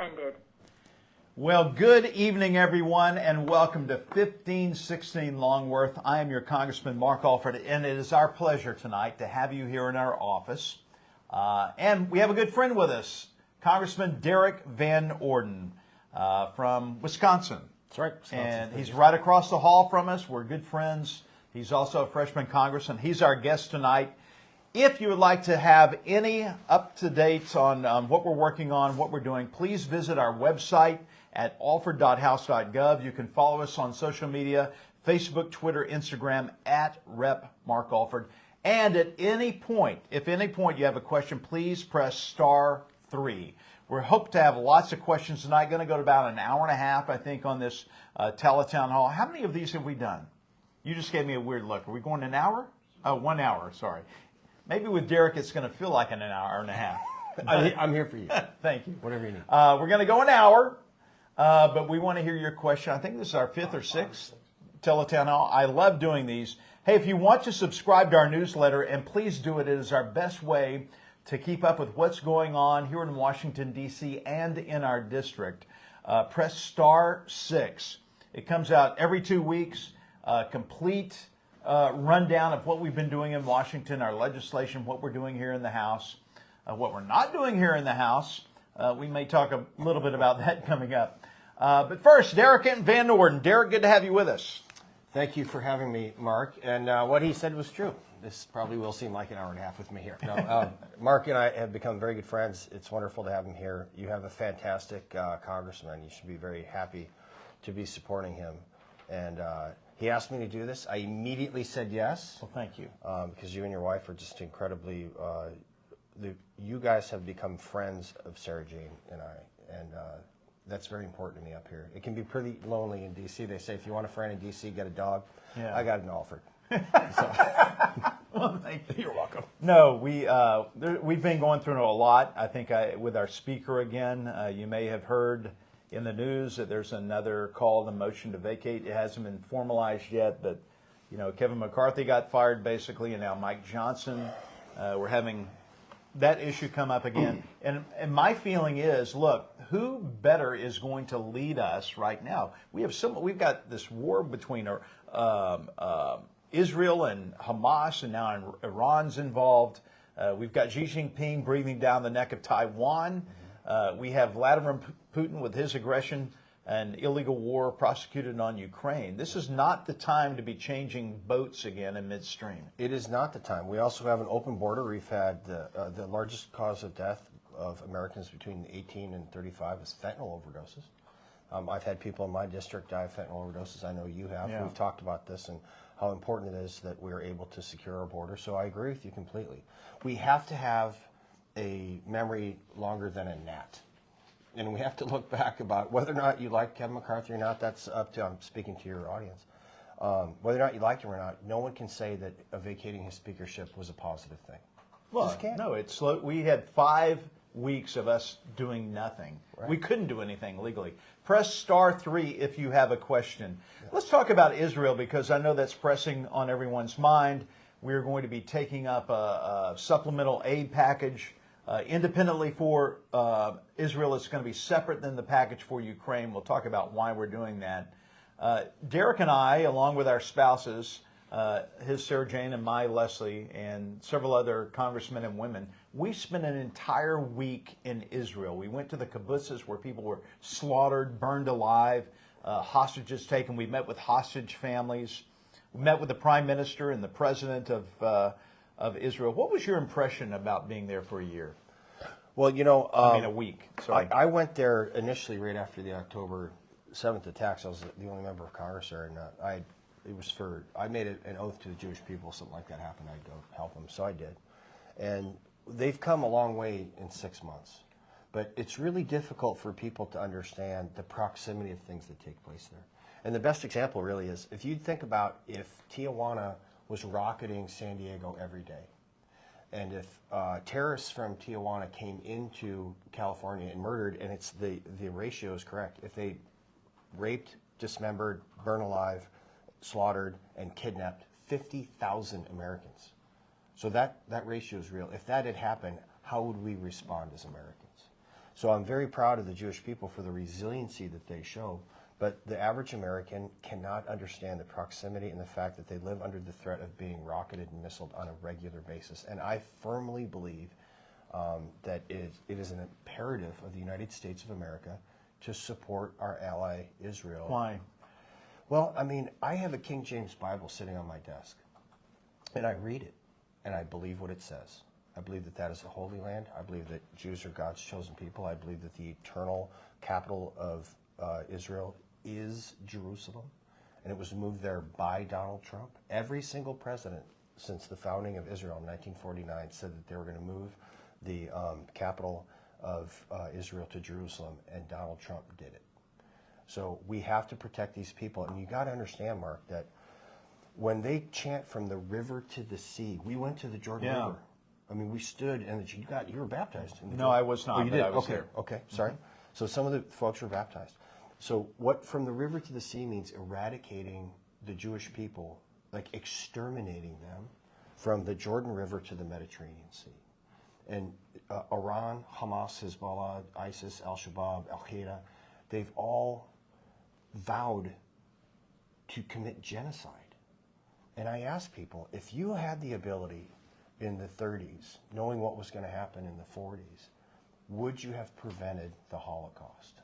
ended. Well, good evening, everyone, and welcome to 1516 Longworth. I am your Congressman, Mark Alford, and it is our pleasure tonight to have you here in our office. And we have a good friend with us, Congressman Derek Van Orden from Wisconsin. That's right. And he's right across the hall from us. We're good friends. He's also a freshman congressman. He's our guest tonight. If you would like to have any up-to-dates on what we're working on, what we're doing, please visit our website at alford.house.gov. You can follow us on social media, Facebook, Twitter, Instagram, at Rep. Mark Alford. And at any point, if any point you have a question, please press *3. We hope to have lots of questions tonight. Going to go to about an hour and a half, I think, on this Tele-Townhall. How many of these have we done? You just gave me a weird look. Are we going an hour? 1 hour, sorry. Maybe with Derek, it's going to feel like an hour and a half. I'm here for you. Thank you. Whatever you need. We're going to go an hour, but we want to hear your question. I think this is our 5th or 6th Tele-Townhall. I love doing these. Hey, if you want to subscribe to our newsletter, and please do it, it is our best way to keep up with what's going on here in Washington, D.C. and in our district. Press *6. It comes out every 2 weeks, complete rundown of what we've been doing in Washington, our legislation, what we're doing here in the House, what we're not doing here in the House. We may talk a little bit about that coming up. But first, Derek Van Orden. Derek, good to have you with us. Thank you for having me, Mark. And what he said was true. This probably will seem like an hour and a half with me here. No, Mark and I have become very good friends. It's wonderful to have him here. You have a fantastic congressman. You should be very happy to be supporting him. And he asked me to do this. I immediately said yes. Well, thank you. Because you and your wife are just incredibly, you guys have become friends of Sarah Jane and I. And that's very important to me up here. It can be pretty lonely in D.C. They say if you want a friend in D.C., get a dog. Yeah. I got an Alford. Well, thank you. You're welcome. No, we've been going through a lot. I think with our speaker again, you may have heard in the news that there's another call to motion to vacate. It hasn't been formalized yet, but Kevin McCarthy got fired basically, and now Mike Johnson. We're having that issue come up again. And my feeling is, look, who better is going to lead us right now? We've got this war between Israel and Hamas, and now Iran's involved. We've got Xi Jinping breathing down the neck of Taiwan. We have Vladimir Putin with his aggression and illegal war prosecuted on Ukraine. This is not the time to be changing boats again in midstream. It is not the time. We also have an open border. We've had the largest cause of death of Americans between 18 and 35 is fentanyl overdoses. I've had people in my district die of fentanyl overdoses. I know you have. Yeah. We've talked about this and how important it is that we're able to secure our border. So I agree with you completely. We have to have a memory longer than a gnat. And we have to look back about whether or not you like Kevin McCarthy or not. That's up to, I'm speaking to your audience. Whether or not you like him or not, no one can say that vacating his speakership was a positive thing. Well, no, it's slow. We had 5 weeks of us doing nothing. Right. We couldn't do anything legally. Press *3 if you have a question. Yeah. Let's talk about Israel, because I know that's pressing on everyone's mind. We're going to be taking up a supplemental aid package independently for Israel. It's going to be separate than the package for Ukraine. We'll talk about why we're doing that. Derek and I, along with our spouses, his Sarah Jane and my Leslie, and several other congressmen and women, we spent an entire week in Israel. We went to the kibbutzes where people were slaughtered, burned alive, hostages taken. We met with hostage families. We met with the prime minister and the president of Israel. What was your impression about being there for a year? Well, a week. Sorry. I went there initially right after the October 7th attacks. I was the only member of Congress there, and I made an oath to the Jewish people. Something like that happened, I'd go help them. So I did, and they've come a long way in 6 months. But it's really difficult for people to understand the proximity of things that take place there. And the best example really is if you think about if Tijuana was rocketing San Diego every day, and if terrorists from Tijuana came into California and murdered, and it's the ratio is correct, if they raped, dismembered, burned alive, slaughtered, and kidnapped 50,000 Americans. So that ratio is real. If that had happened, how would we respond as Americans? So I'm very proud of the Jewish people for the resiliency that they show. But the average American cannot understand the proximity and the fact that they live under the threat of being rocketed and missiled on a regular basis. And I firmly believe that it is an imperative of the United States of America to support our ally Israel. Why? Well, I mean, I have a King James Bible sitting on my desk, and I read it, and I believe what it says. I believe that that is the Holy Land. I believe that Jews are God's chosen people. I believe that the eternal capital of Israel is Jerusalem, and it was moved there by Donald Trump. Every single president since the founding of Israel in 1949 said that they were going to move the capital of Israel to Jerusalem, and Donald Trump did it. So we have to protect these people, and you got to understand, Mark, that when they chant from the river to the sea, we went to the Jordan River. I mean, we stood, and you were baptized. In the No, Jordan. I was not. Oh, you but did? I was okay. there. Okay. Sorry. So some of the folks were baptized. So what from the river to the sea means eradicating the Jewish people, like exterminating them from the Jordan River to the Mediterranean Sea. And Iran, Hamas, Hezbollah, ISIS, Al-Shabaab, Al-Qaeda, they've all vowed to commit genocide. And I ask people, if you had the ability in the 30s, knowing what was going to happen in the 40s, would you have prevented the Holocaust?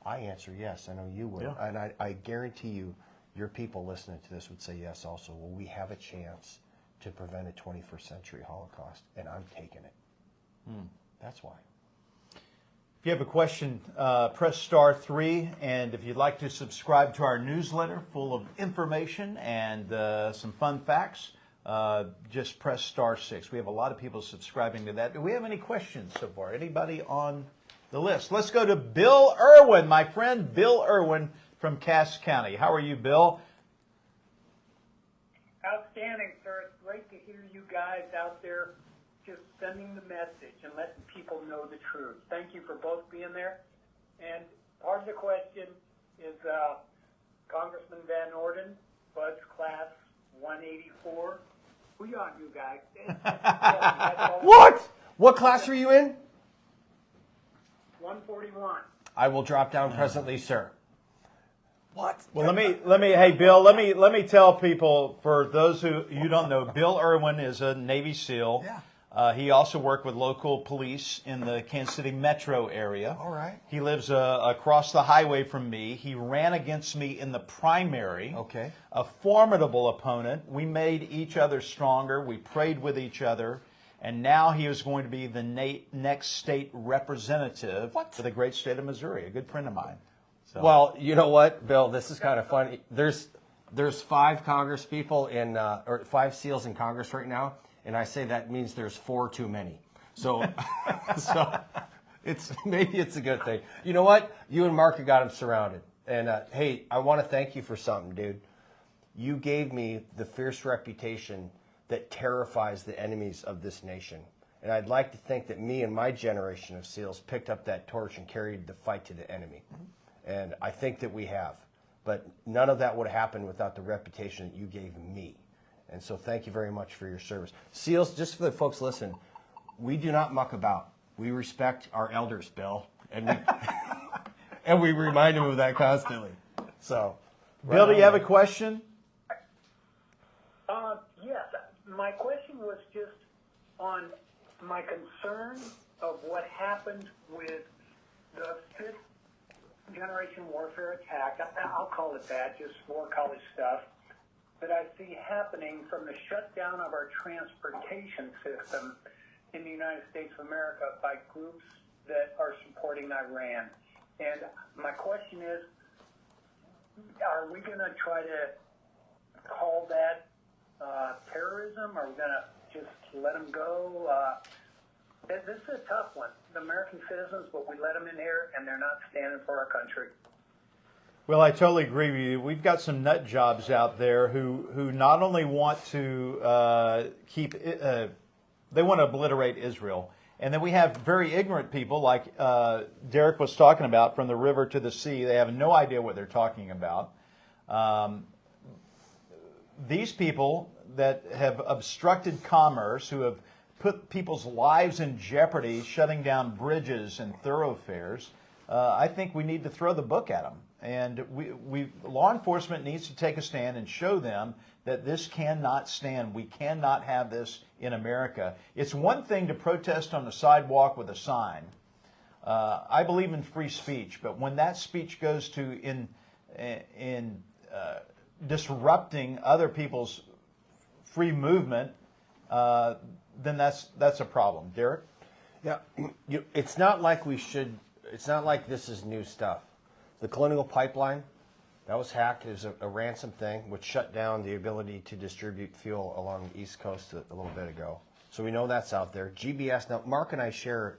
I answer yes. I know you would. Yeah. And I guarantee you, your people listening to this would say yes also. Well, we have a chance to prevent a 21st century Holocaust, and I'm taking it. That's why. If you have a question, press star 3, and if you'd like to subscribe to our newsletter full of information and some fun facts, just press star 6. We have a lot of people subscribing to that. Do we have any questions so far? Anybody on the list? Let's go to Bill Irwin, my friend Bill Irwin from Cass County. How are you, Bill? Outstanding, sir. It's great to hear you guys out there just sending the message and letting people know the truth. Thank you for both being there. And part of the question is Congressman Van Orden, Bud's class 184. Who you on, you guys? What? What class are you in? 141. I will drop down presently, sir. What? Well, hey, Bill, let me tell people, for those who you don't know, Bill Irwin is a Navy SEAL. Yeah. He also worked with local police in the Kansas City metro area. All right. He lives across the highway from me. He ran against me in the primary. Okay. A formidable opponent. We made each other stronger. We prayed with each other. And now he is going to be the next state representative for the great state of Missouri, a good friend of mine. So. Well, you know what, Bill? This is kind of funny. There's 5 Congress people or 5 SEALs in Congress right now, and I say that means there's 4 too many. So, maybe it's a good thing. You know what? You and Mark have got him surrounded. And hey, I want to thank you for something, dude. You gave me the fierce reputation that terrifies the enemies of this nation. And I'd like to think that me and my generation of SEALs picked up that torch and carried the fight to the enemy. And I think that we have. But none of that would have happened without the reputation that you gave me. And so thank you very much for your service. SEALs, just for the folks listening, we do not muck about. We respect our elders, Bill. And we remind them of that constantly. So, Bill, do you have a question? Yes. My question was just on my concern of what happened with the 5th generation warfare attack. I'll call it that, just war college stuff, that I see happening from the shutdown of our transportation system in the United States of America by groups that are supporting Iran. And my question is, are we going to try to call that terrorism? Are we going to just let them go? This is a tough one. The American citizens, but we let them in here, and they're not standing for our country. Well, I totally agree with you. We've got some nut jobs out there who not only want to they want to obliterate Israel, and then we have very ignorant people like Derek was talking about, from the river to the sea. They have no idea what they're talking about. These people that have obstructed commerce, who have put people's lives in jeopardy, shutting down bridges and thoroughfares, I think we need to throw the book at them. And law enforcement needs to take a stand and show them that this cannot stand. We cannot have this in America. It's one thing to protest on the sidewalk with a sign. I believe in free speech, but when that speech goes to disrupting other people's free movement, then that's a problem. Derek? Yeah, it's not like it's not like this is new stuff. The Colonial Pipeline, that was hacked. It was a ransom thing, which shut down the ability to distribute fuel along the East Coast a little bit ago. So we know that's out there. GBS, now Mark and I share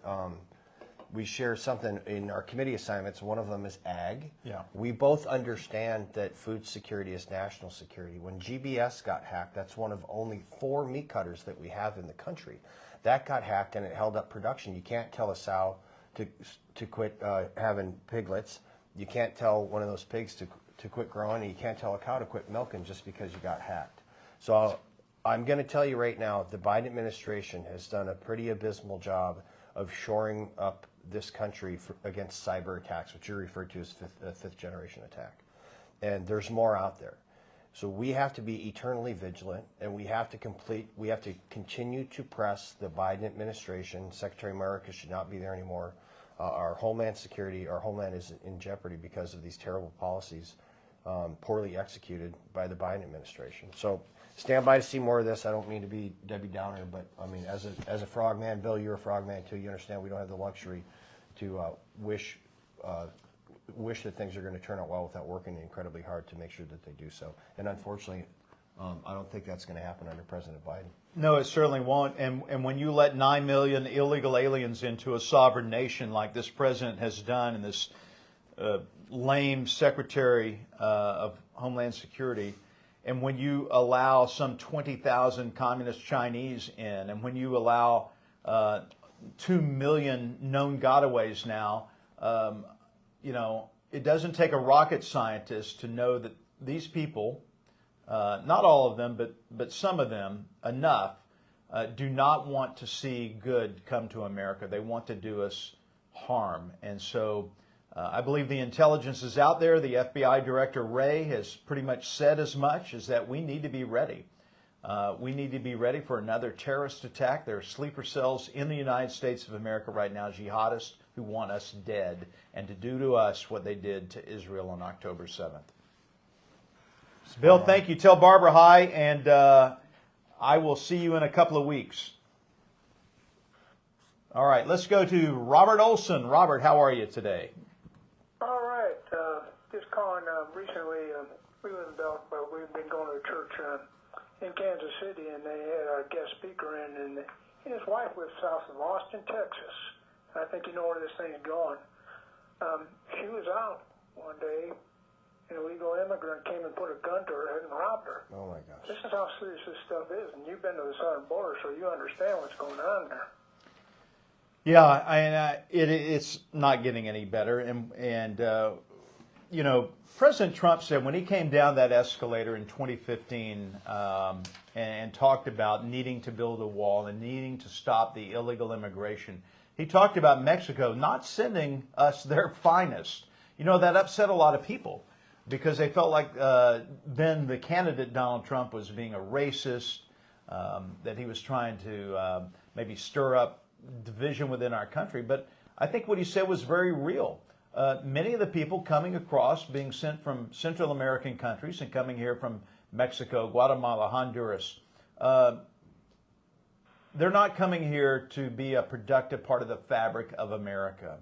something in our committee assignments. One of them is ag. Yeah. We both understand that food security is national security. When GBS got hacked, that's one of only 4 meat cutters that we have in the country. That got hacked and it held up production. You can't tell a sow to quit having piglets. You can't tell one of those pigs to quit growing, and you can't tell a cow to quit milking just because you got hacked. So I'm going to tell you right now, the Biden administration has done a pretty abysmal job of shoring up this country against cyber attacks, which you referred to as fifth generation attack. And there's more out there. So we have to be eternally vigilant, and we have to continue to press the Biden administration. Secretary Mayorkas should not be there anymore. Our homeland is in jeopardy because of these terrible policies poorly executed by the Biden administration. So stand by to see more of this. I don't mean to be Debbie Downer, but I mean, as a frogman, Bill, you're a frogman too. You understand we don't have the luxury to wish that things are going to turn out well without working incredibly hard to make sure that they do so. And unfortunately, I don't think that's going to happen under President Biden. No, it certainly won't. And when you let 9 million illegal aliens into a sovereign nation like this president has done, and this lame Secretary of Homeland Security, and when you allow some 20,000 communist Chinese in, and when you allow 2 million known gotaways now, it doesn't take a rocket scientist to know that these people, not all of them, but some of them, enough, do not want to see good come to America. They want to do us harm. And so I believe the intelligence is out there. The FBI Director Wray has pretty much said as much, is that we need to be ready. We need to be ready for another terrorist attack. There are sleeper cells in the United States of America right now, jihadists who want us dead and to do to us what they did to Israel on October 7th. Bill, thank you. Tell Barbara hi, and I will see you in a couple of weeks. All right, let's go to Robert Olson. Robert, how are you today? All right. Just calling recently, we live in Belk, but we've been going to a church in Kansas City, and they had our guest speaker in, and his wife lives south of Austin, Texas. I think you know where this thing's going. She was out one day. An illegal immigrant came and put a gun to her head and robbed her. Oh my gosh. This is how serious this stuff is, and you've been to the southern border, so you understand what's going on there. Yeah, it's not getting any better. And President Trump said when he came down that escalator in 2015 and talked about needing to build a wall and needing to stop the illegal immigration, he talked about Mexico not sending us their finest. That upset a lot of people, because they felt like then the candidate Donald Trump was being a racist, that he was trying to maybe stir up division within our country. But I think what he said was very real. Many of the people coming across, being sent from Central American countries and coming here from Mexico, Guatemala, Honduras, they're not coming here to be a productive part of the fabric of America.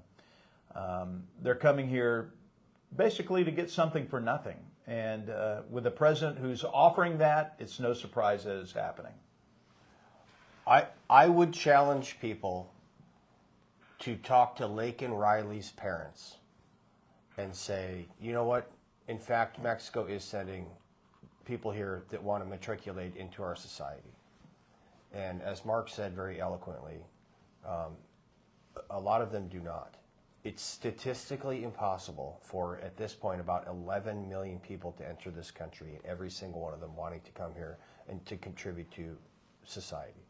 They're coming here basically to get something for nothing. And with a president who's offering that, it's no surprise that it's happening. I would challenge people to talk to Laken Riley's parents and say, you know what? In fact, Mexico is sending people here that want to matriculate into our society. And as Mark said very eloquently, a lot of them do not. It's statistically impossible for, at this point, about 11 million people to enter this country, and every single one of them wanting to come here and to contribute to society.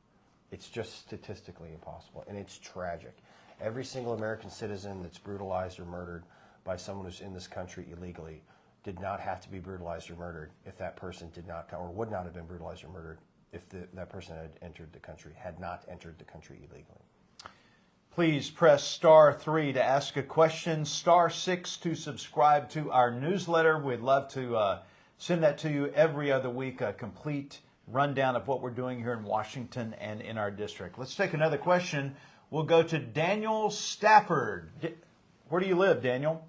It's just statistically impossible, and it's tragic. Every single American citizen that's brutalized or murdered by someone who's in this country illegally did not have to be brutalized or murdered if that person did not, or would not have been brutalized or murdered if that person had not entered the country illegally. Please press star 3 to ask a question, star 6 to subscribe to our newsletter. We'd love to send that to you every other week, a complete rundown of what we're doing here in Washington and in our district. Let's take another question. We'll go to Daniel Stafford. Where do you live, Daniel?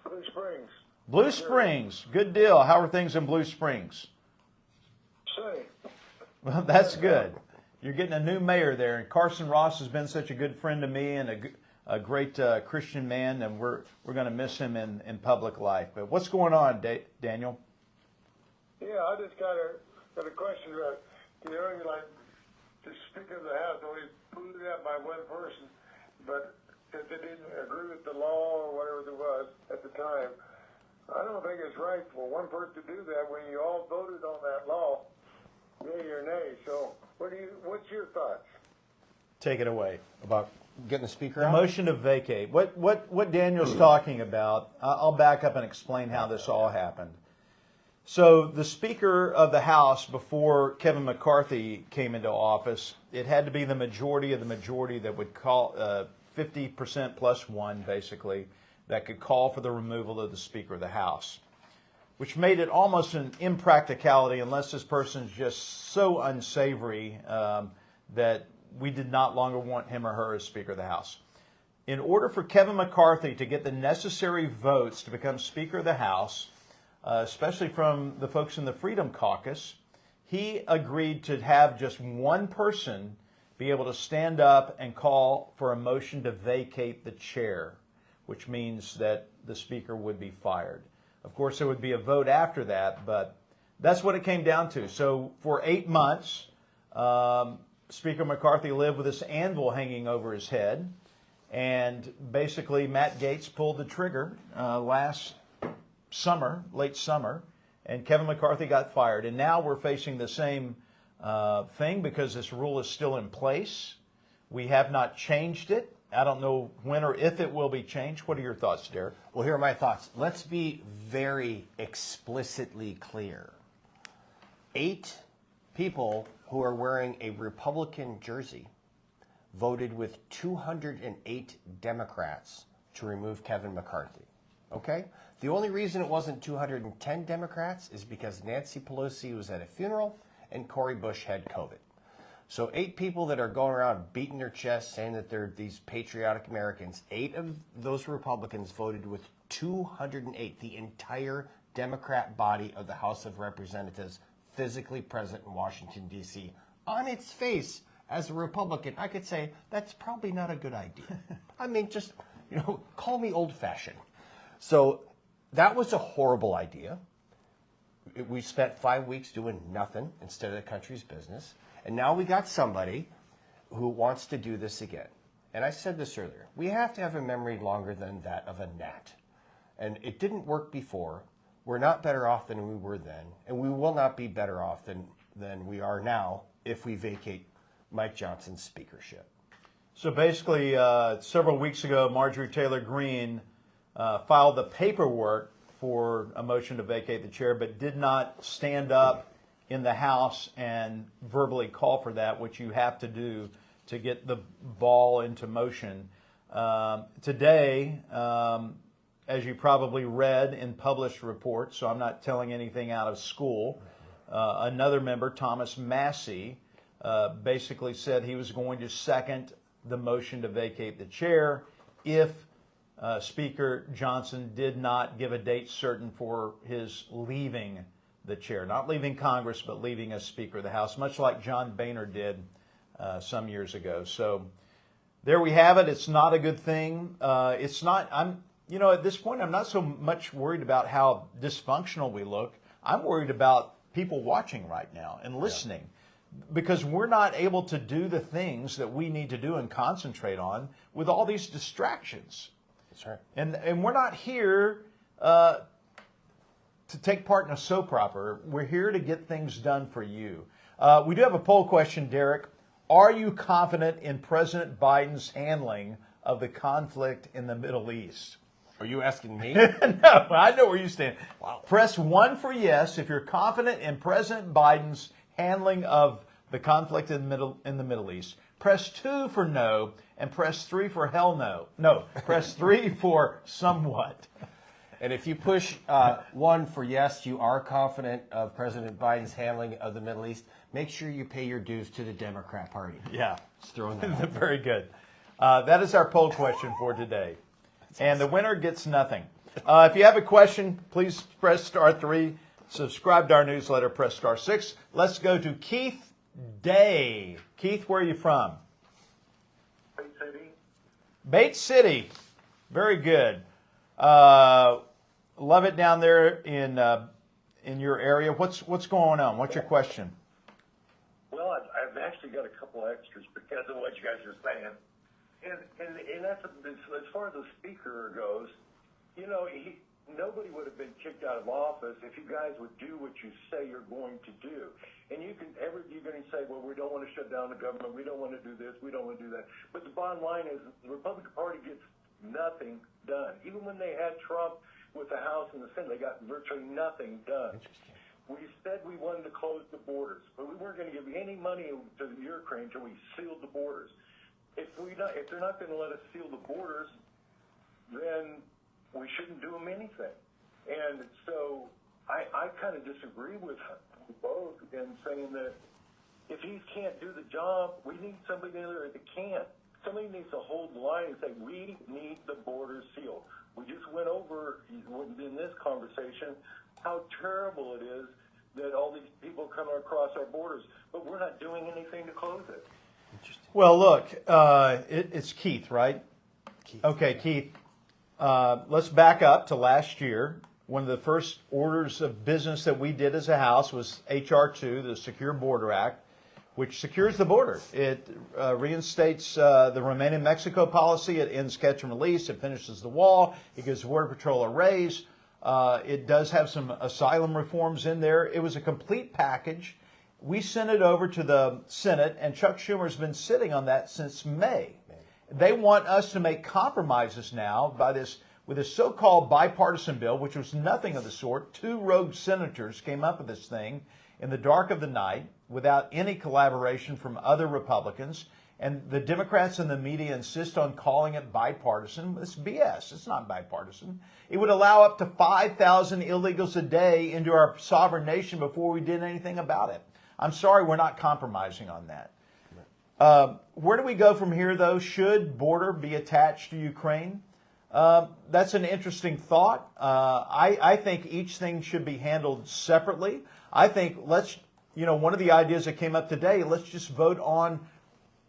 Blue Springs. Blue Springs. Good deal. How are things in Blue Springs? Sunny. Well, that's good. You're getting a new mayor there, and Carson Ross has been such a good friend to me and a great Christian man, and we're going to miss him in public life. But what's going on, Daniel? Yeah, I just got a question about, like the Speaker of the House only put it out by one person, but if they didn't agree with the law or whatever it was at the time, I don't think it's right for one person to do that when you all voted on that law, yea or nay. So what's your thoughts? Take it away. About getting the speaker The out? motion to vacate. What Daniel's talking about, I'll back up and explain how this all happened. So the Speaker of the House, before Kevin McCarthy came into office, it had to be the majority of the majority that would call 50% plus one, basically, that could call for the removal of the Speaker of the House, which made it almost an impracticality unless this person's just so unsavory that we did not longer want him or her as Speaker of the House. In order for Kevin McCarthy to get the necessary votes to become Speaker of the House, especially from the folks in the Freedom Caucus, he agreed to have just one person be able to stand up and call for a motion to vacate the chair, which means that the Speaker would be fired. Of course, there would be a vote after that, but that's what it came down to. So for 8 months, Speaker McCarthy lived with this anvil hanging over his head, and basically Matt Gaetz pulled the trigger last summer, late summer, and Kevin McCarthy got fired. And now we're facing the same thing because this rule is still in place. We have not changed it. I don't know when or if it will be changed. What are your thoughts, Derek? Well, here are my thoughts. Let's be very explicitly clear. 8 people who are wearing a Republican jersey voted with 208 Democrats to remove Kevin McCarthy. Okay? The only reason it wasn't 210 Democrats is because Nancy Pelosi was at a funeral and Cori Bush had COVID. So 8 people that are going around beating their chests saying that they're these patriotic Americans, 8 of those Republicans voted with 208, the entire Democrat body of the House of Representatives physically present in Washington, D.C. On its face, as a Republican, I could say that's probably not a good idea. I mean, just, call me old-fashioned. So that was a horrible idea. We spent 5 weeks doing nothing instead of the country's business. And now we got somebody who wants to do this again. And I said this earlier. We have to have a memory longer than that of a gnat. And it didn't work before. We're not better off than we were then. And we will not be better off than we are now if we vacate Mike Johnson's speakership. So basically, several weeks ago, Marjorie Taylor Greene filed the paperwork for a motion to vacate the chair, but did not stand up in the House and verbally call for that, which you have to do to get the ball into motion. Today, as you probably read in published reports, so I'm not telling anything out of school, another member, Thomas Massey, basically said he was going to second the motion to vacate the chair if Speaker Johnson did not give a date certain for his leaving the chair, not leaving Congress, but leaving as Speaker of the House, much like John Boehner did some years ago. So there we have it. It's not a good thing. It's not. At this point, I'm not so much worried about how dysfunctional we look. I'm worried about people watching right now and listening, because we're not able to do the things that we need to do and concentrate on with all these distractions. That's right. And we're not here to take part in a soap opera. We're here to get things done for you. We do have a poll question, Derek. Are you confident in President Biden's handling of the conflict in the Middle East? Are you asking me? No, I know where you stand. Wow. Press 1 for yes if you're confident in President Biden's handling of the conflict in the Middle East. Press 2 for no, and press 3 for hell no. No, press 3 for somewhat. And if you push 1 for yes, you are confident of President Biden's handling of the Middle East, make sure you pay your dues to the Democrat Party. Yeah. Just throwing that out. Very good. That is our poll question for today. And the winner gets nothing. If you have a question, please press star 3. Subscribe to our newsletter, press star 6. Let's go to Keith Day. Keith, where are you from? Bay City. Bate City. Very good. Love it down there in your area. What's going on? What's your question? Well, I've actually got a couple extras because of what you guys are saying. And that's as far as the speaker goes, you know, nobody would have been kicked out of office if you guys would do what you say you're going to do. And you're going to say, well, we don't want to shut down the government, we don't want to do this, we don't want to do that. But the bottom line is the Republican Party gets nothing done. Even when they had Trump with the House and the Senate, they got virtually nothing done. We said we wanted to close the borders, but we weren't going to give any money to the Ukraine until we sealed the borders. If they're not going to let us seal the borders, then we shouldn't do them anything. And so I kind of disagree with both in saying that if he can't do the job, we need somebody there that can. Somebody needs to hold the line and say, we need the borders sealed. We just went over in this conversation how terrible it is that all these people come across our borders, but we're not doing anything to close it. Well, look, it's Keith, right? Keith. Okay, Keith. Let's back up to last year. One of the first orders of business that we did as a House was H.R. 2, the Secure Border Act, which secures the border. It reinstates the Remain in Mexico policy. It ends catch and release. It finishes the wall. It gives Border Patrol a raise. It does have some asylum reforms in there. It was a complete package. We sent it over to the Senate, and Chuck Schumer's been sitting on that since May. They want us to make compromises now with this so-called bipartisan bill, which was nothing of the sort. 2 rogue senators came up with this thing in the dark of the night without any collaboration from other Republicans. And the Democrats and the media insist on calling it bipartisan. It's BS. It's not bipartisan. It would allow up to 5,000 illegals a day into our sovereign nation before we did anything about it. I'm sorry, we're not compromising on that. Where do we go from here, though? Should border be attached to Ukraine? That's an interesting thought. I think each thing should be handled separately. I think one of the ideas that came up today, let's just vote on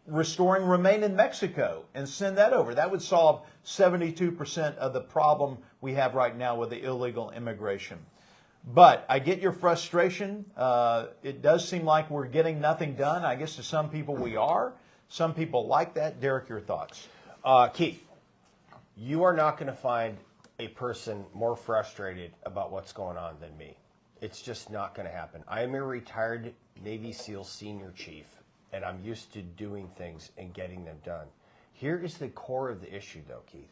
restoring Remain in Mexico and send that over. That would solve 72% of the problem we have right now with the illegal immigration. But I get your frustration. It does seem like we're getting nothing done. I guess to some people we are. Some people like that. Derek, your thoughts? Keith, you are not going to find a person more frustrated about what's going on than me. It's just not going to happen. I am a retired Navy SEAL senior chief, and I'm used to doing things and getting them done. Here is the core of the issue, though, Keith.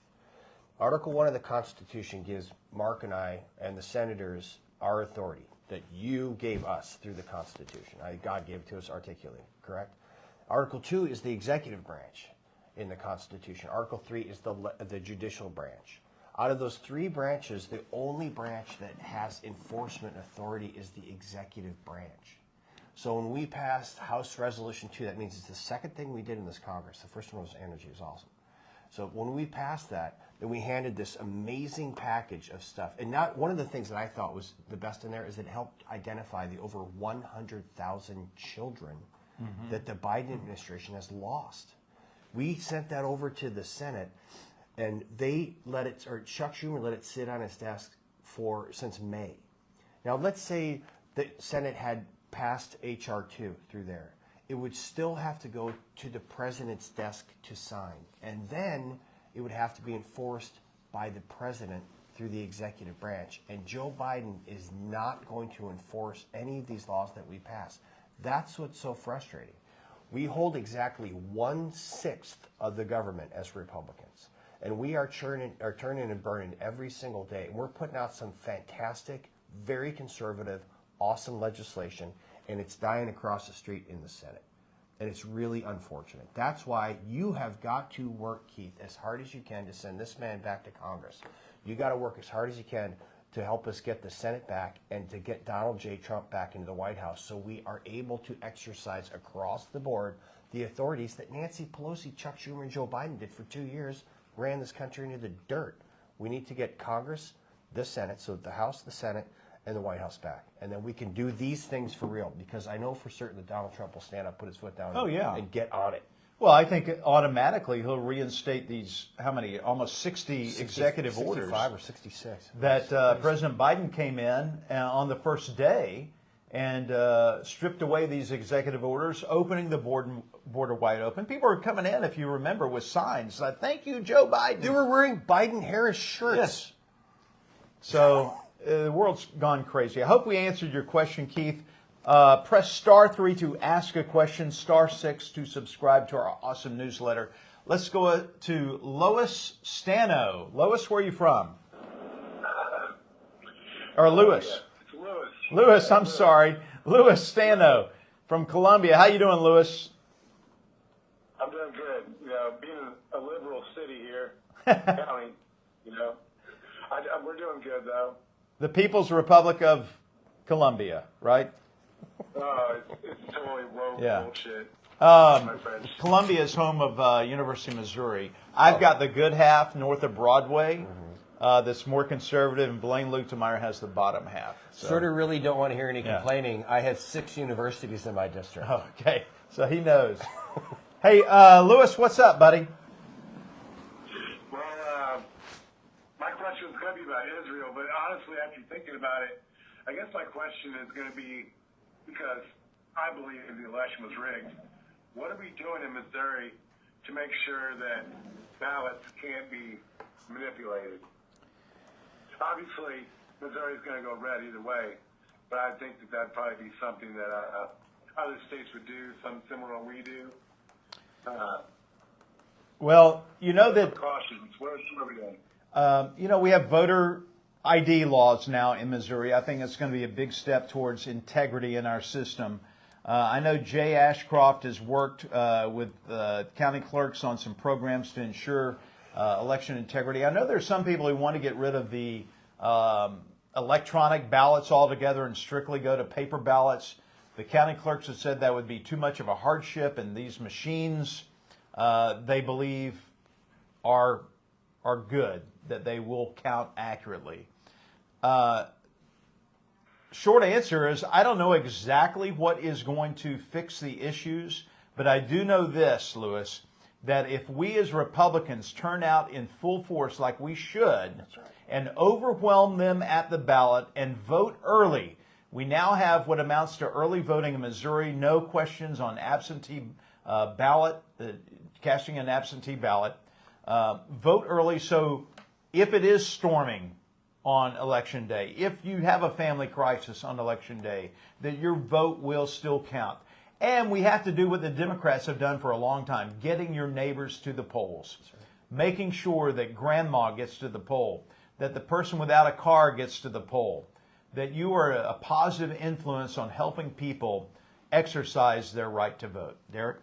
Article 1 of the Constitution gives Mark and I and the senators our authority that you gave us through the Constitution. God gave it to us articulated, correct? Article 2 is the executive branch in the Constitution. Article 3 is the judicial branch. Out of those 3 branches, the only branch that has enforcement authority is the executive branch. So when we passed House Resolution 2, that means it's the second thing we did in this Congress. The first one was energy. It was awesome. So when we passed that, then we handed this amazing package of stuff. And one of the things that I thought was the best in there is it helped identify the over 100,000 children that the Biden administration has lost. We sent that over to the Senate, and Chuck Schumer let it sit on his desk since May. Now, let's say the Senate had passed H.R. 2 through there. It would still have to go to the president's desk to sign. And then it would have to be enforced by the president through the executive branch. And Joe Biden is not going to enforce any of these laws that we pass. That's what's so frustrating. We hold exactly 1/6 of the government as Republicans. And we are turning and burning every single day. And we're putting out some fantastic, very conservative, awesome legislation, and it's dying across the street in the Senate. And it's really unfortunate. That's why you have got to work, Keith, as hard as you can to send this man back to Congress. You got to work as hard as you can to help us get the Senate back and to get Donald J. Trump back into the White House so we are able to exercise across the board the authorities that Nancy Pelosi, Chuck Schumer, and Joe Biden did for 2 years, ran this country into the dirt. We need to get Congress, the Senate, so the House, the Senate, and the White House back. And then we can do these things for real, because I know for certain that Donald Trump will stand up, put his foot down, and get on it. Well, I think automatically he'll reinstate these, how many, almost 60 executive orders. 65 or 66. That President Biden came in on the first day and stripped away these executive orders, opening the border wide open. People were coming in, if you remember, with signs like, "Thank you, Joe Biden." They were wearing Biden-Harris shirts. Yes. So the world's gone crazy. I hope we answered your question, Keith. Press *3 to ask a question, *6 to subscribe to our awesome newsletter. Let's go to Lois Stano. Lois, where are you from? Or Lewis? It's Lewis. Lewis, I'm sorry. Lewis Stano from Columbia. How you doing, Lewis? I'm doing good. You know, being a liberal city here, county, you know, we're doing good though. The People's Republic of Columbia, right? It's totally woke bullshit. My friends. Columbia is home of University of Missouri. I've got the good half north of Broadway that's more conservative, and Blaine Lutemeyer has the bottom half. So. Sort of really don't want to hear any complaining. I have 6 universities in my district. Okay, so he knows. Hey, Lewis, what's up, buddy? Well, my question was going to be about Israel, but honestly, after thinking about it, I guess my question is going to be, because I believe the election was rigged, what are we doing in Missouri to make sure that ballots can't be manipulated? Obviously, Missouri's going to go red either way, but I think that that'd probably be something that other states would do, something similar to what we do. Well, you know that Cautions. What are we doing? we have voter ID laws now in Missouri. I think it's going to be a big step towards integrity in our system. I know Jay Ashcroft has worked with county clerks on some programs to ensure election integrity. I know there's some people who want to get rid of the electronic ballots altogether and strictly go to paper ballots. The county clerks have said that would be too much of a hardship, and these machines, they believe, are good, that they will count accurately. Short answer is I don't know exactly what is going to fix the issues, but I do know this, Lewis, that if we as Republicans turn out in full force like we should and overwhelm them at the ballot and vote early, we now have what amounts to early voting in Missouri, no questions on absentee ballot, casting an absentee ballot. Vote early, so if it is storming on Election Day, if you have a family crisis on Election Day, that your vote will still count. And we have to do what the Democrats have done for a long time, getting your neighbors to the polls, making sure that grandma gets to the poll, that the person without a car gets to the poll, that you are a positive influence on helping people exercise their right to vote. Derek?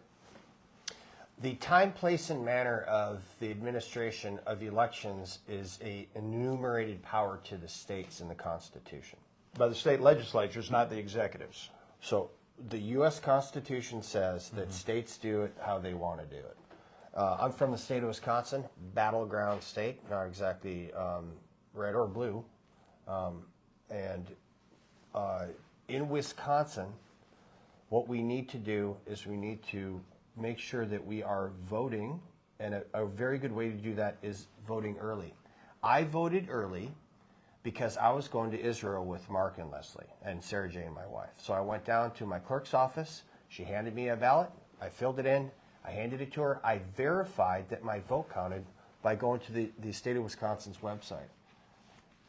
The time, place, and manner of the administration of elections is an enumerated power to the states in the Constitution. By the state legislatures, not the executives. So the U.S. Constitution says that states do it how they want to do it. I'm from the state of Wisconsin, battleground state, not exactly red or blue. In Wisconsin, what we need to do is we need to make sure that we are voting, and a very good way to do that is voting early. I voted early because I was going to Israel with Mark and Leslie and Sarah Jane, my wife. So I went down to my clerk's office. She handed me a ballot. I filled it in. I handed it to her. I verified that my vote counted by going to the state of Wisconsin's website.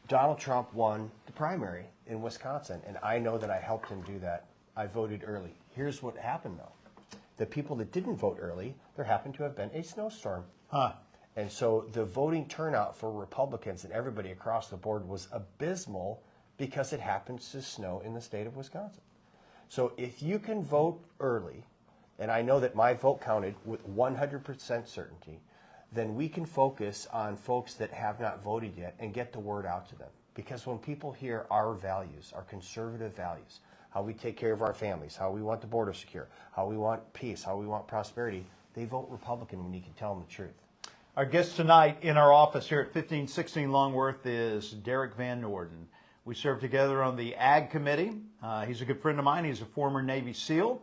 Donald Trump won the primary in Wisconsin, and I know that I helped him do that. I voted early. Here's what happened, though. The people that didn't vote early, there happened to have been a snowstorm. And so the voting turnout for Republicans and everybody across the board was abysmal because it happens to snow in the state of Wisconsin. So if you can vote early, and I know that my vote counted with 100% certainty, then we can focus on folks that have not voted yet and get the word out to them. Because when people hear our values, our conservative values, how we take care of our families, how we want the border secure, how we want peace, how we want prosperity, they vote Republican when you can tell them the truth. Our guest tonight in our office here at 1516 Longworth is Derek Van Norden. We serve together on the Ag Committee. He's a good friend of mine. He's a former Navy SEAL.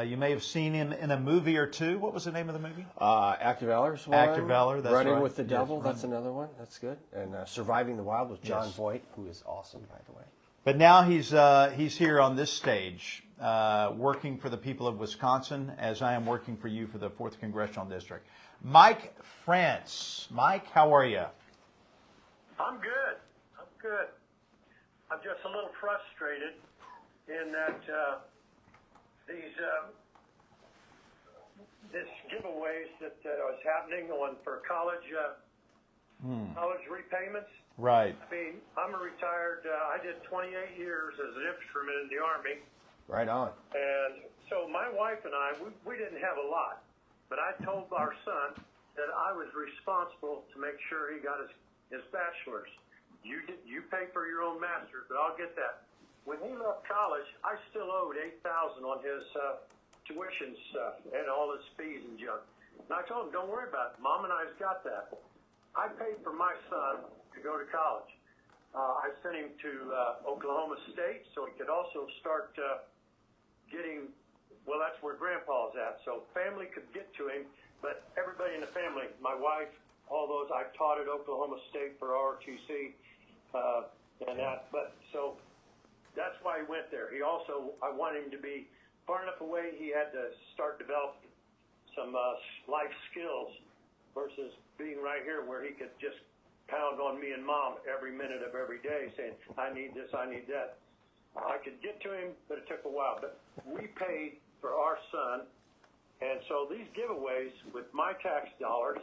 You may have seen him in a movie or two. What was the name of the movie? Act of Valor's one. Act of Valor, that's Running right. with the Devil, Yes, that's another one. That's good. And Surviving the Wild with John Voight, who is awesome, by the way. But now he's here on this stage, working for the people of Wisconsin, as I am working for you for the 4th Congressional District. Mike France. Mike, how are you? I'm good. I'm good. I'm just a little frustrated in that this giveaways that was happening for college repayments. Right. I mean, I'm a retired. I did 28 years as an infantryman in the Army. Right on. And so my wife and I, we didn't have a lot, but I told our son that I was responsible to make sure he got his bachelor's. You pay for your own master's, but I'll get that. When he left college, I still owed $8,000 on his tuition stuff and all his fees and junk. And I told him, don't worry about it. Mom and I's got that. I paid for my son to go to college. I sent him to Oklahoma State so he could also start getting, well, that's where Grandpa's at. So family could get to him, but everybody in the family, my wife, all those, I taught at Oklahoma State for ROTC and that. But so that's why he went there. He also, I wanted him to be far enough away, he had to start developing some life skills versus being right here where he could just pound on me and Mom every minute of every day saying, I need this, I need that. I could get to him, but it took a while. But we paid for our son, and so these giveaways with my tax dollars,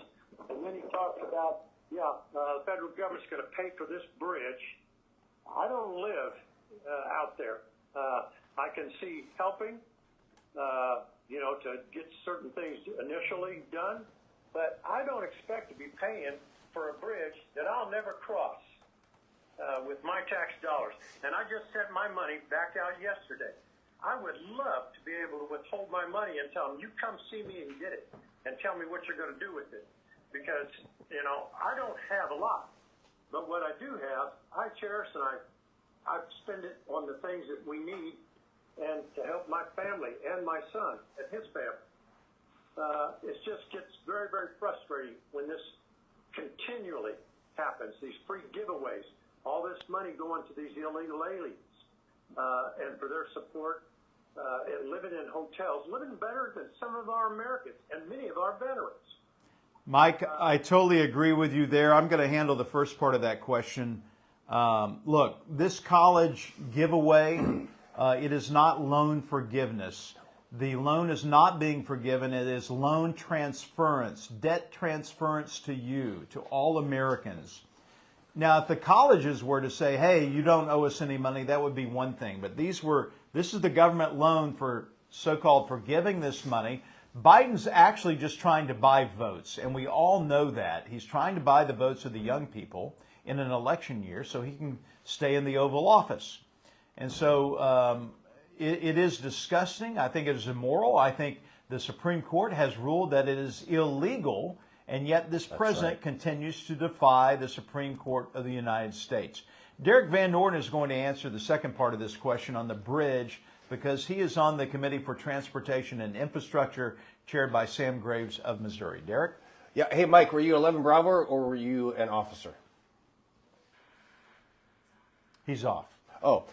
and then he talked about, the federal government's going to pay for this bridge. I don't live out there. I can see helping, to get certain things initially done, but I don't expect to be paying for a bridge that I'll never cross with my tax dollars. And I just sent my money back out yesterday. I would love to be able to withhold my money and tell them, you come see me and get it, and tell me what you're going to do with it. Because, I don't have a lot. But what I do have, I cherish and I spend it on the things that we need and to help my family and my son and his family. It just gets very, very frustrating when this continually happens, these free giveaways, all this money going to these illegal aliens and for their support and living in hotels, living better than some of our Americans and many of our veterans. Mike, I totally agree with you there. I'm going to handle the first part of that question. Look, this college giveaway, it is not loan forgiveness. The loan is not being forgiven. It is loan transference, debt transference to you, to all Americans. Now, if the colleges were to say, hey, you don't owe us any money, that would be one thing. But this is the government loan for so-called forgiving this money. Biden's actually just trying to buy votes, and we all know that. He's trying to buy the votes of the young people in an election year so he can stay in the Oval Office. And so it is disgusting. I think it is immoral. I think the Supreme Court has ruled that it is illegal, and yet this president continues to defy the Supreme Court of the United States. Derek Van Norden is going to answer the second part of this question on the bridge because he is on the Committee for Transportation and Infrastructure chaired by Sam Graves of Missouri. Derek? Yeah. Hey, Mike, were you 11 Bravo or were you an officer? He's off. Oh.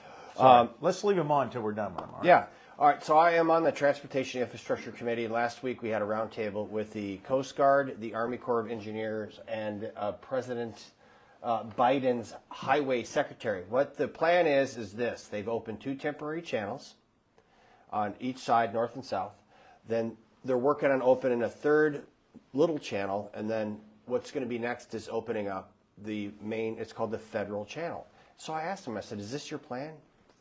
Let's leave him on until we're done with him. All right? Yeah. All right. So I am on the Transportation Infrastructure Committee. Last week we had a roundtable with the Coast Guard, the Army Corps of Engineers, and President Biden's Highway Secretary. What the plan is this. They've opened 2 temporary channels. on each side, north and south. Then they're working on opening a third little channel, and then what's going to be next is opening up the main, it's called the federal channel. So I asked them, I said, is this your plan?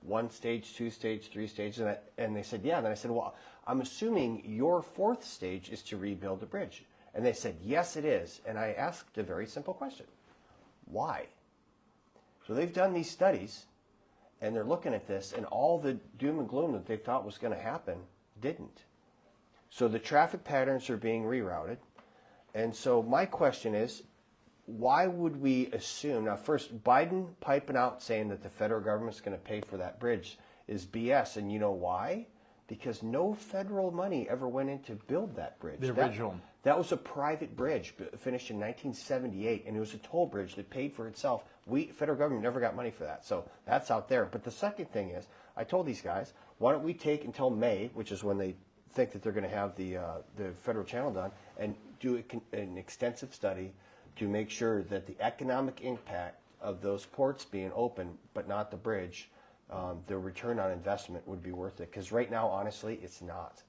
1 stage, 2 stage, 3 stages? And they said, yeah. And then I said, well, I'm assuming your 4th stage is to rebuild the bridge. And they said, yes, it is. And I asked a very simple question. Why? So they've done these studies, and they're looking at this, and all the doom and gloom that they thought was going to happen didn't. So the traffic patterns are being rerouted. And so my question is, why would we assume, now first, Biden piping out saying that the federal government's going to pay for that bridge is BS. And you know why? Because no federal money ever went in to build that bridge. The original. That was a private bridge finished in 1978, and it was a toll bridge that paid for itself. Federal government never got money for that, so that's out there. But the second thing is, I told these guys, why don't we take until May, which is when they think that they're going to have the federal channel done, and do an extensive study to make sure that the economic impact of those ports being open, but not the bridge, the return on investment would be worth it. Because right now, honestly, it's not.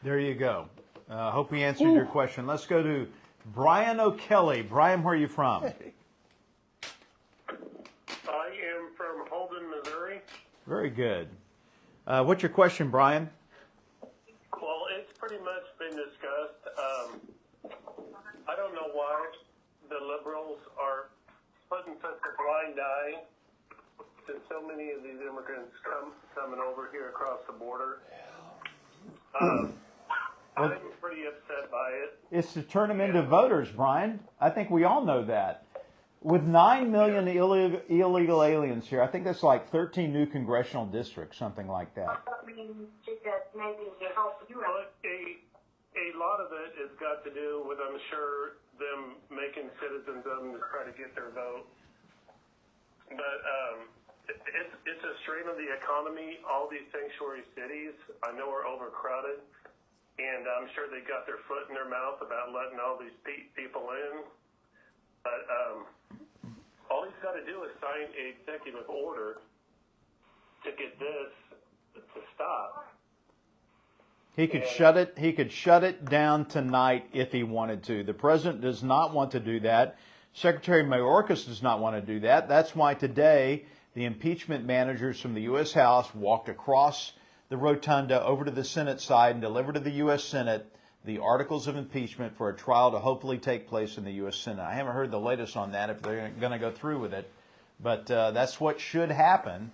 There you go. Hope we answered your question. Let's go to Brian O'Kelly. Brian, where are you from? I am from Holden, Missouri. Very good. What's your question, Brian? Well, it's pretty much been discussed. I don't know why the liberals are putting such a blind eye to so many of these immigrants coming over here across the border. I'm pretty upset by it. It's to turn them into voters, Brian. I think we all know that. With 9 million illegal aliens here, I think that's like 13 new congressional districts, something like that. Well, a lot of it has got to do with, I'm sure, them making citizens of them to try to get their vote. But it's a strain of the economy. All these sanctuary cities, I know, are overcrowded. And I'm sure they got their foot in their mouth about letting all these people in. But all he's got to do is sign an executive order to get this to stop. He could shut it. He could shut it down tonight if he wanted to. The president does not want to do that. Secretary Mayorkas does not want to do that. That's why today the impeachment managers from the U.S. House walked across the rotunda over to the Senate side and delivered to the U.S. Senate the articles of impeachment for a trial to hopefully take place in the U.S. Senate. I haven't heard the latest on that, if they're going to go through with it, but that's what should happen.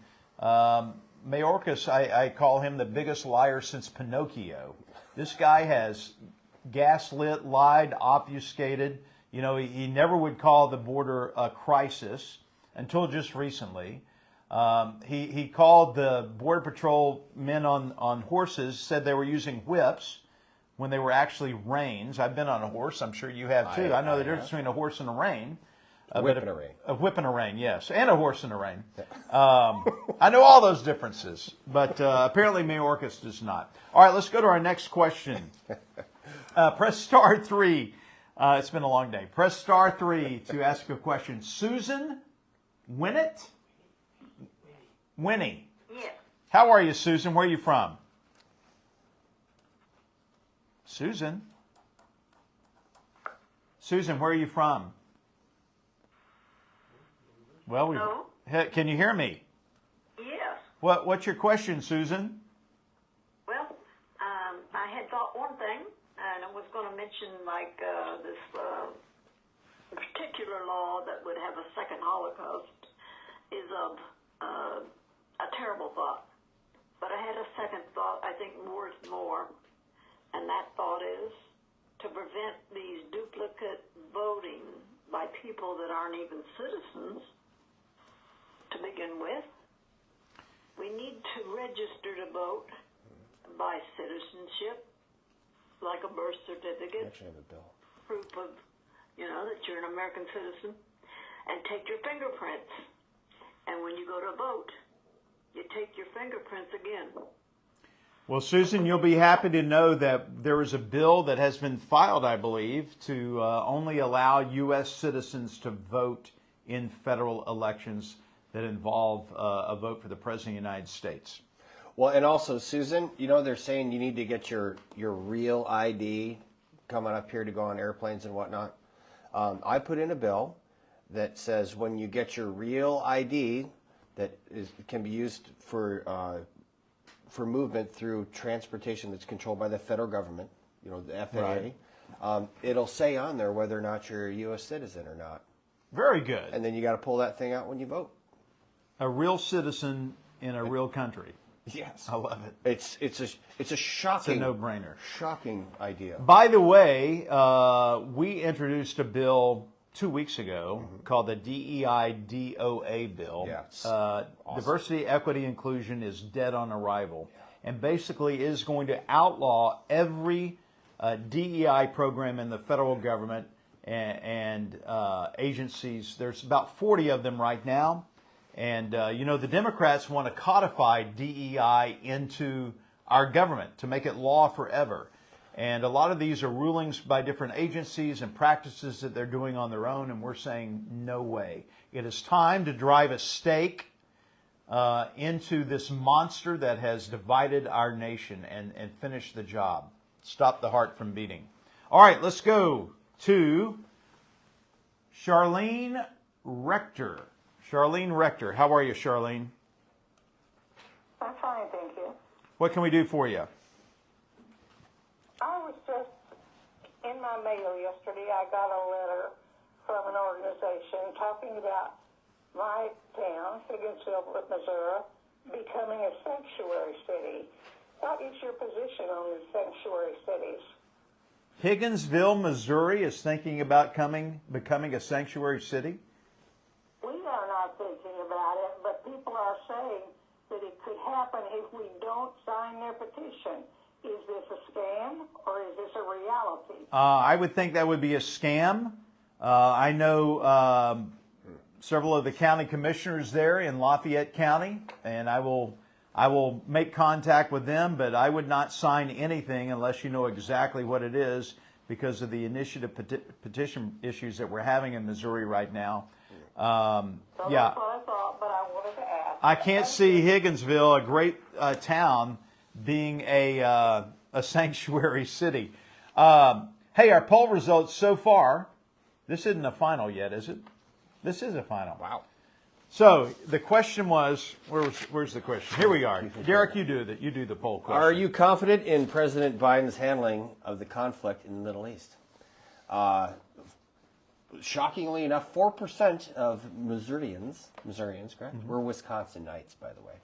Mayorkas, I call him the biggest liar since Pinocchio. This guy has gaslit, lied, obfuscated. You know, he never would call the border a crisis until just recently. He called the Border Patrol men on horses, said they were using whips when they were actually reins. I've been on a horse. I'm sure you have too. I know the difference between a horse and a rein. A whip and a rein. A whip and a rein, yes. And a horse and a rein. I know all those differences, but apparently Mayorkas does not. All right, let's go to our next question. Press star 3. It's been a long day. Press star 3 to ask a question. Susan Winnett? Winnie. Yes. How are you, Susan? Where are you from? Susan? Susan, where are you from? Well, Hello? Can you hear me? Yes. What's your question, Susan? Well, I had thought one thing, and I was going to mention like this particular law that would have a second Holocaust is a terrible thought. But I had a second thought, I think more is more, and that thought is to prevent these duplicate voting by people that aren't even citizens to begin with. We need to register to vote by citizenship, like a birth certificate, Actually, I have a bill. proof of, that you're an American citizen, and take your fingerprints. And when you go to vote, you take your fingerprints again. Well, Susan, you'll be happy to know that there is a bill that has been filed, I believe, to only allow U.S. citizens to vote in federal elections that involve a vote for the President of the United States. Well, and also, Susan, they're saying you need to get your real ID coming up here to go on airplanes and whatnot. I put in a bill that says when you get your real ID that can be used for movement through transportation that's controlled by the federal government, the FAA, Right. It'll say on there whether or not you're a U.S. citizen or not. Very good. And then you got to pull that thing out when you vote. A real citizen in a real country. Yes, I love it. It's a shocking, It's a no-brainer. shocking idea. By the way, we introduced a bill 2 weeks ago called the DEI DOA bill. Yeah, it's Diversity, equity, inclusion is dead on arrival, and basically is going to outlaw every DEI program in the federal government and agencies. There's about 40 of them right now. And, the Democrats want to codify DEI into our government to make it law forever. And a lot of these are rulings by different agencies and practices that they're doing on their own, and we're saying no way. It is time to drive a stake into this monster that has divided our nation and finish the job. Stop the heart from beating. All right, let's go to Charlene Rector. Charlene Rector. How are you, Charlene? I'm fine, thank you. What can we do for you? I was just in my mail yesterday. I got a letter from an organization talking about my town, Higginsville, Missouri, becoming a sanctuary city. What is your position on the sanctuary cities? Higginsville, Missouri is thinking about becoming a sanctuary city? We are not thinking about it, but people are saying that it could happen if we don't sign their petition. Is this a scam or is this a reality? I would think that would be a scam. I know several of the county commissioners there in Lafayette County, and I will make contact with them, but I would not sign anything unless you know exactly what it is because of the initiative petition issues that we're having in Missouri right now. So that's what I thought, but I wanted to ask. I can't see Higginsville, a great town, being a sanctuary city. Hey, our poll results so far, this isn't a final yet, is it? This is a final. Wow. So the question was, where's the question? Here we are. Derek, you do the poll question. Are you confident in President Biden's handling of the conflict in the Middle East? Shockingly enough, 4% of Missourians, correct? We're Wisconsinites, by the way.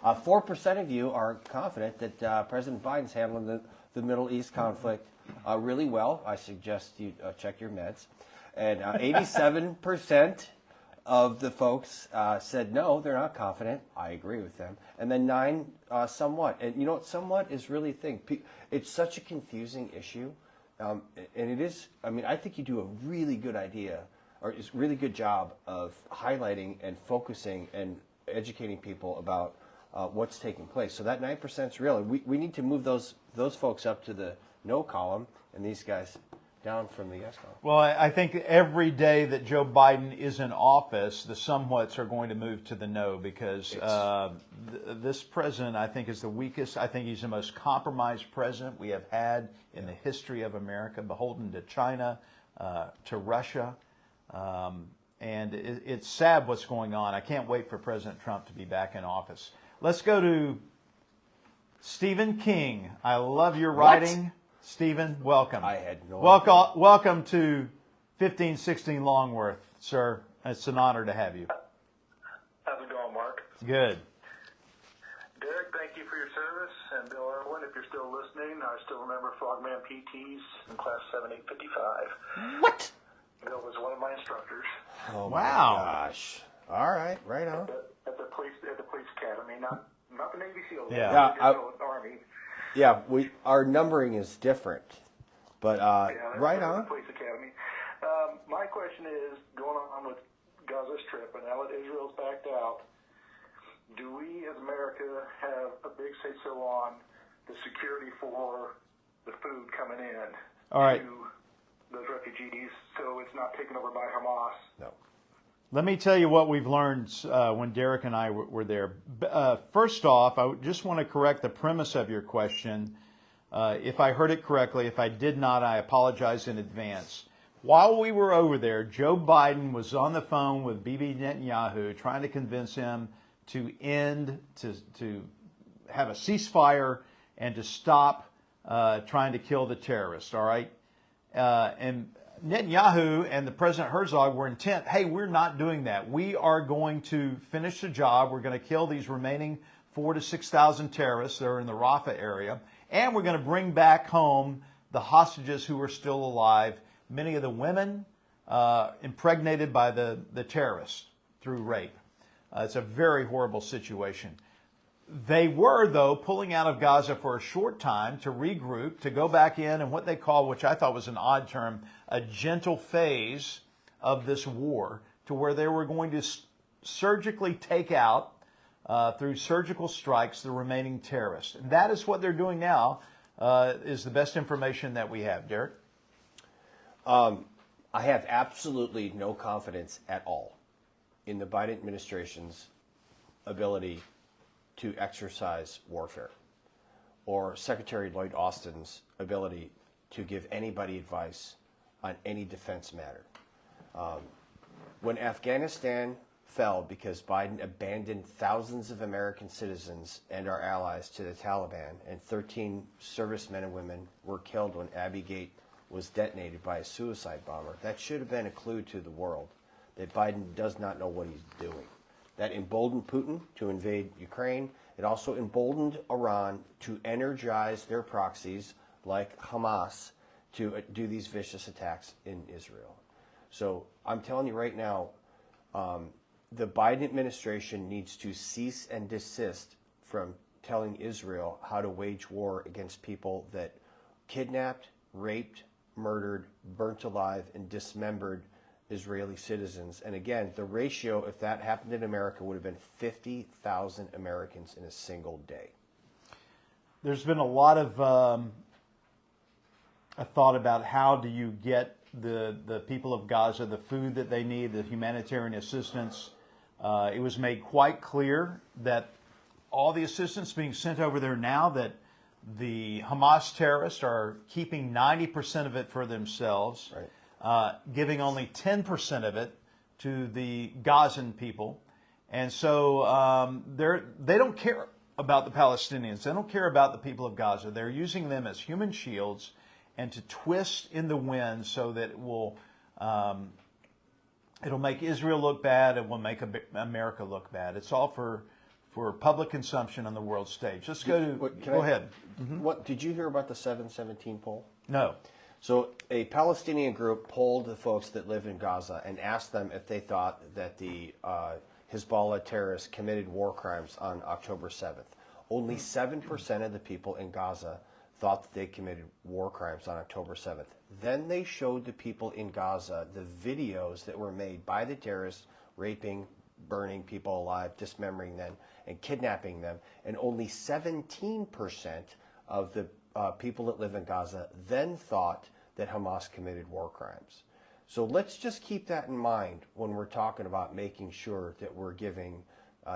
4% of you are confident that President Biden's handling the Middle East conflict really well. I suggest you check your meds. And 87% of the folks said no, they're not confident. I agree with them. And then 9, somewhat. And you know what somewhat is really a thing. It's such a confusing issue. And it is, I think you do a really good idea, or it's a really good job of highlighting and focusing and educating people about what's taking place. So that 9% is real. We need to move those folks up to the no column and these guys down from the yes column. Well, I think every day that Joe Biden is in office, the somewhats are going to move to the no because this president, I think, is the weakest. I think he's the most compromised president we have had in the history of America, beholden to China, to Russia. And it's sad what's going on. I can't wait for President Trump to be back in office. Let's go to Stephen King. I love your writing. Stephen, welcome. I had no idea. Welcome to 1516 Longworth, sir. It's an honor to have you. How's it going, Mark? Good. Derek, thank you for your service. And Bill Irwin, if you're still listening, I still remember Frogman PTs in class 7855. What? Bill was one of my instructors. Oh, wow. My gosh. All right, right on. At the police academy, not the Navy SEALs. Yeah. The Army. Yeah, our numbering is different, but right on. The police academy. My question is, going on with Gaza Strip, and now that Israel's backed out, do we as America have a big say-so on the security for the food coming in All right. to those refugees so it's not taken over by Hamas? No. Let me tell you what we've learned when Derek and I were there. First off, I just want to correct the premise of your question. If I heard it correctly, if I did not, I apologize in advance. While we were over there, Joe Biden was on the phone with Bibi Netanyahu trying to convince him to to have a ceasefire and to stop trying to kill the terrorists, all right? And Netanyahu and the President Herzog were intent, hey, we're not doing that. We are going to finish the job. We're going to kill these remaining 4,000 to 6,000 terrorists that are in the Rafah area, and we're going to bring back home the hostages who are still alive, many of the women impregnated by the terrorists through rape. It's a very horrible situation. They were, though, pulling out of Gaza for a short time to regroup, to go back in and what they call, which I thought was an odd term, a gentle phase of this war, to where they were going to surgically take out, through surgical strikes, the remaining terrorists. And that is what they're doing now, is the best information that we have. Derek? I have absolutely no confidence at all in the Biden administration's ability to exercise warfare, or Secretary Lloyd Austin's ability to give anybody advice on any defense matter. When Afghanistan fell because Biden abandoned thousands of American citizens and our allies to the Taliban, and 13 servicemen and women were killed when Abbey Gate was detonated by a suicide bomber, that should have been a clue to the world that Biden does not know what he's doing. That emboldened Putin to invade Ukraine. It also emboldened Iran to energize their proxies like Hamas to do these vicious attacks in Israel. So I'm telling you right now, the Biden administration needs to cease and desist from telling Israel how to wage war against people that kidnapped, raped, murdered, burnt alive, and dismembered Israeli citizens. And again, the ratio, if that happened in America, would have been 50,000 Americans in a single day. There's been a lot of a thought about how do you get the people of Gaza the food that they need, the humanitarian assistance. It was made quite clear that all the assistance being sent over there now, that the Hamas terrorists are keeping 90% of it for themselves. Right. Giving only 10% of it to the Gazan people. And so they don't care about the Palestinians. They don't care about the people of Gaza. They're using them as human shields and to twist in the wind so that it will it'll make Israel look bad. It will make America look bad. It's all for public consumption on the world stage. Let's go to, go ahead. Mm-hmm. What did you hear about the 717 poll? No. So a Palestinian group polled the folks that live in Gaza and asked them if they thought that the Hezbollah terrorists committed war crimes on October 7th. Only 7% of the people in Gaza thought that they committed war crimes on October 7th. Then they showed the people in Gaza the videos that were made by the terrorists raping, burning people alive, dismembering them, and kidnapping them. And only 17% of the people that live in Gaza then thought that Hamas committed war crimes. So let's just keep that in mind when we're talking about making sure that we're giving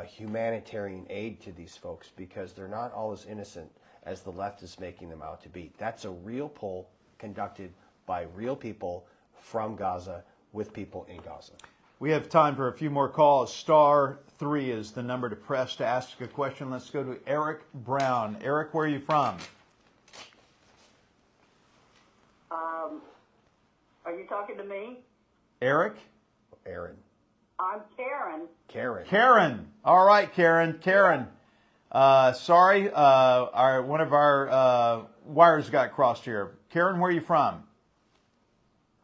humanitarian aid to these folks, because they're not all as innocent as the left is making them out to be. That's a real poll conducted by real people from Gaza with people in Gaza. We have time for a few more calls. Star 3 is the number to press to ask a question. Let's go to Eric Brown. Eric, where are you from? Are you talking to me? Eric? Aaron. I'm Karen. Karen. Karen. All right, Karen. Karen. Sorry, one of our wires got crossed here. Karen, where are you from?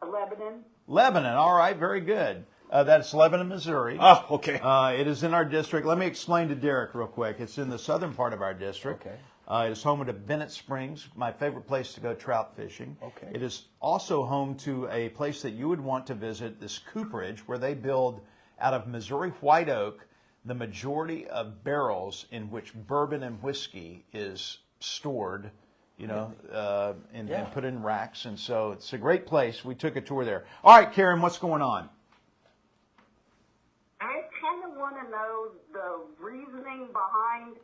Lebanon. Lebanon. All right, very good. That's Lebanon, Missouri. Oh, okay. It is in our district. Let me explain to Derek real quick. It's in the southern part of our district. Okay. It is home to Bennett Springs, my favorite place to go trout fishing. Okay. It is also home to a place that you would want to visit, this cooperage, where they build out of Missouri white oak the majority of barrels in which bourbon and whiskey is stored, and put in racks. And so it's a great place. We took a tour there. All right, Karen, what's going on? want to know the reasoning behind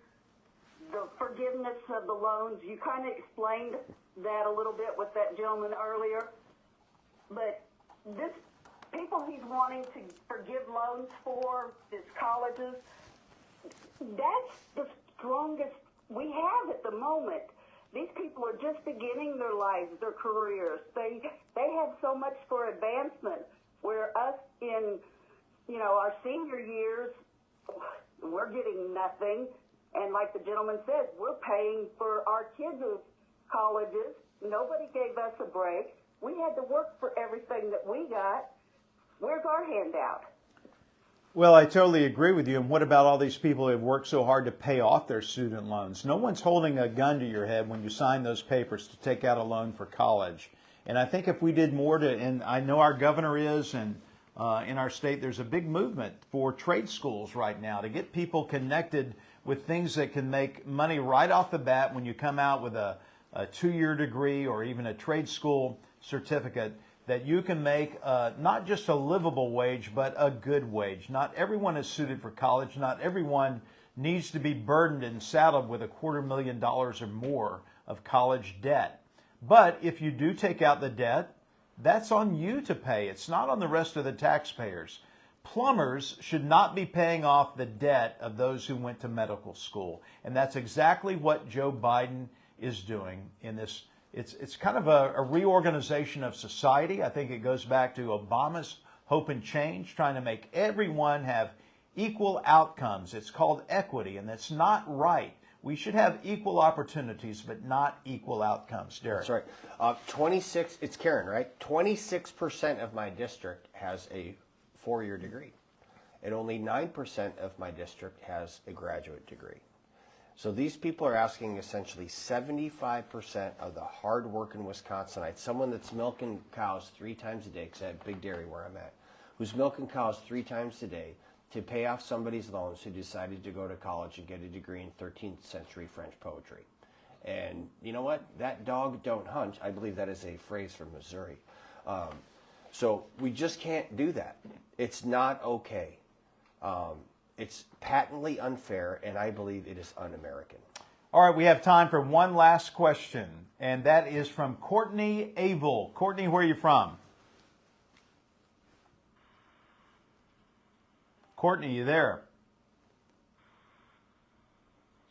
the forgiveness of the loans. You kind of explained that a little bit with that gentleman earlier. But this people he's wanting to forgive loans for, his colleges, that's the strongest we have at the moment. These people are just beginning their lives, their careers. They have so much for advancement, where us in, our senior years, we're getting nothing. And like the gentleman said, we're paying for our kids' colleges. Nobody gave us a break. We had to work for everything that we got. Where's our handout? Well, I totally agree with you. And what about all these people who have worked so hard to pay off their student loans? No one's holding a gun to your head when you sign those papers to take out a loan for college. And I think if we did more and I know our governor is, and in our state there's a big movement for trade schools right now to get people connected with things that can make money right off the bat when you come out with a 2-year degree or even a trade school certificate, that you can make not just a livable wage, but a good wage. Not everyone is suited for college. Not everyone needs to be burdened and saddled with $250,000 or more of college debt. But if you do take out the debt, that's on you to pay. It's not on the rest of the taxpayers. Plumbers should not be paying off the debt of those who went to medical school. And that's exactly what Joe Biden is doing in this. It's kind of a reorganization of society. I think it goes back to Obama's Hope and Change, trying to make everyone have equal outcomes. It's called equity, and that's not right. We should have equal opportunities, but not equal outcomes. Derek. That's right. 26, it's Karen, right? 26% of my district has a 4-year degree, and only 9% of my district has a graduate degree. So these people are asking essentially 75% of the hard-working Wisconsinites, someone that's milking cows 3 times a day, because I have big dairy where I'm at, who's milking cows 3 times a day to pay off somebody's loans who decided to go to college and get a degree in 13th century French poetry. And you know what? That dog don't hunt. I believe that is a phrase from Missouri. So we just can't do that. It's not okay. It's patently unfair, and I believe it is un-American. All right, we have time for one last question, and that is from Courtney Abel. Courtney, where are you from? Courtney, you there?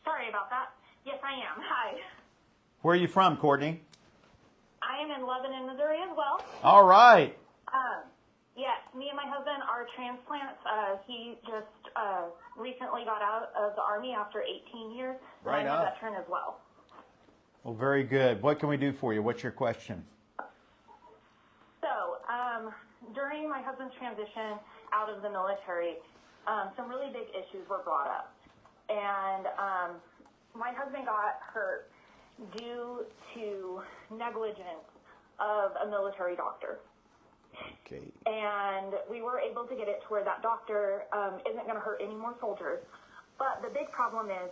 Sorry about that. Yes, I am. Hi. Where are you from, Courtney? I am in Lebanon, Missouri as well. All right. Yes, me and my husband are transplants. He just recently got out of the Army after 18 years. Right I'm on. a veteran as well. Well, very good. What can we do for you? What's your question? So, during my husband's transition out of the military, some really big issues were brought up. And my husband got hurt due to negligence of a military doctor. Okay. And we were able to get it to where that doctor isn't going to hurt any more soldiers. But the big problem is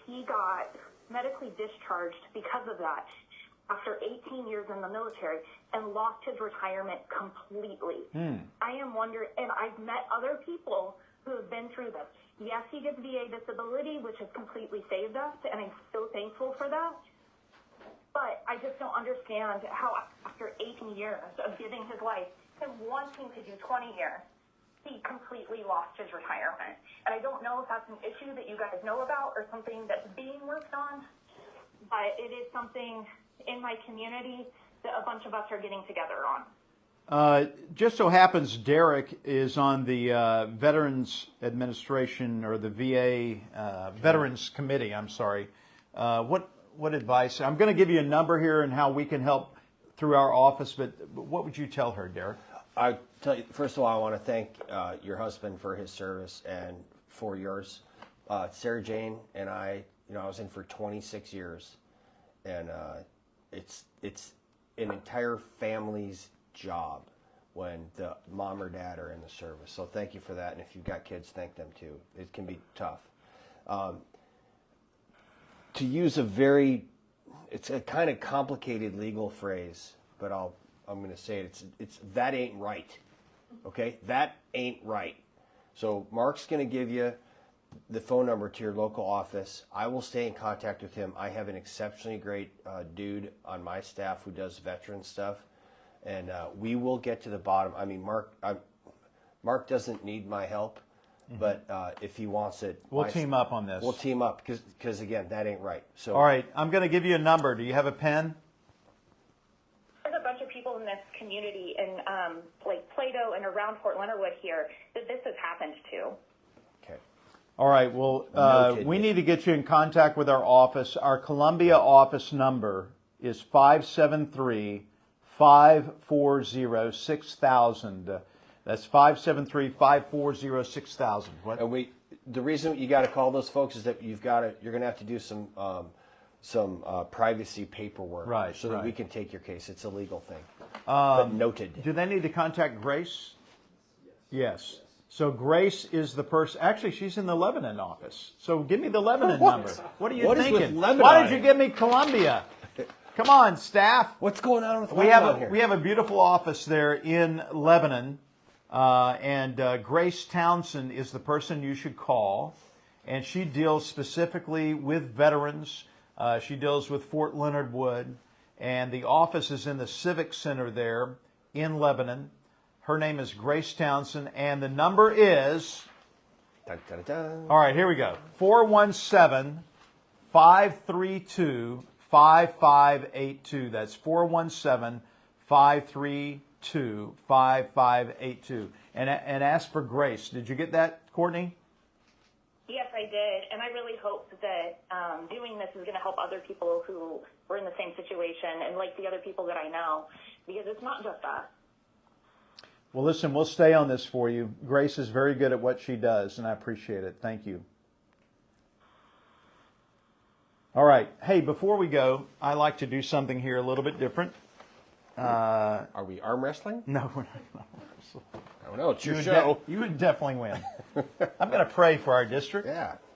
he got medically discharged because of that after 18 years in the military and lost his retirement completely. I am wondering, and I've met other people who have been through this. Yes, he gets VA disability, which has completely saved us, and I'm so thankful for that. But I just don't understand how after 18 years of giving his life and wanting to do 20 years, he completely lost his retirement. And I don't know if that's an issue that you guys know about or something that's being worked on, but it is something in my community that a bunch of us are getting together on. Just so happens Derek is on the Veterans Administration, or the VA Veterans Committee, I'm sorry. What advice? I'm going to give you a number here and how we can help through our office, but what would you tell her, Derek? I tell you, first of all, I want to thank your husband for his service and for yours. Sarah Jane and I was in for 26 years, and it's an entire family's job when the mom or dad are in the service. So thank you for that, and if you've got kids, thank them too. It can be tough. To use it's a kind of complicated legal phrase, but I'm going to say it. It's that ain't right. Okay, that ain't right. So Mark's going to give you the phone number to your local office. I will stay in contact with him. I have an exceptionally great dude on my staff who does veteran stuff, and we will get to the bottom. I mean, Mark doesn't need my help, but if he wants it, we'll team up on this. We'll team up because again, that ain't right. So all right, I'm going to give you a number. Do you have a pen? There's a bunch of people in this community in like Plato and around Fort Leonard Wood here that this has happened to. Okay. All right, well, we need to get you in contact with our office. Our Columbia office number is 573-540-6000. That's 573-540-6000. What? And the reason you got to call those folks is that you're going to have to do some privacy paperwork, right? So that we can take your case. It's a legal thing. But noted. Do they need to contact Grace? Yes. So Grace is the person. Actually, she's in the Lebanon office. So give me the Lebanon number. What are you thinking? Is with Lebanon? Why did you give me Columbia? Come on, staff. What's going on with Lebanon here? We have a beautiful office there in Lebanon, and Grace Townsend is the person you should call, and she deals specifically with veterans. She deals with Fort Leonard Wood, and the office is in the Civic Center there in Lebanon. Her name is Grace Townsend, and the number is, dun, dun, dun. All right, here we go, 417-532-5582. That's 417-532-5582. And ask for Grace. Did you get that, Courtney? Yes, I did, and I really hope that doing this is going to help other people who were in the same situation and like the other people that I know, because it's not just us. Well, listen, we'll stay on this for you. Grace is very good at what she does, and I appreciate it. Thank you. All right. Hey, before we go, I like to do something here a little bit different. Are we arm wrestling? No, we're not arm wrestling. I don't know. It's your show. You would definitely win. I'm going to pray for our district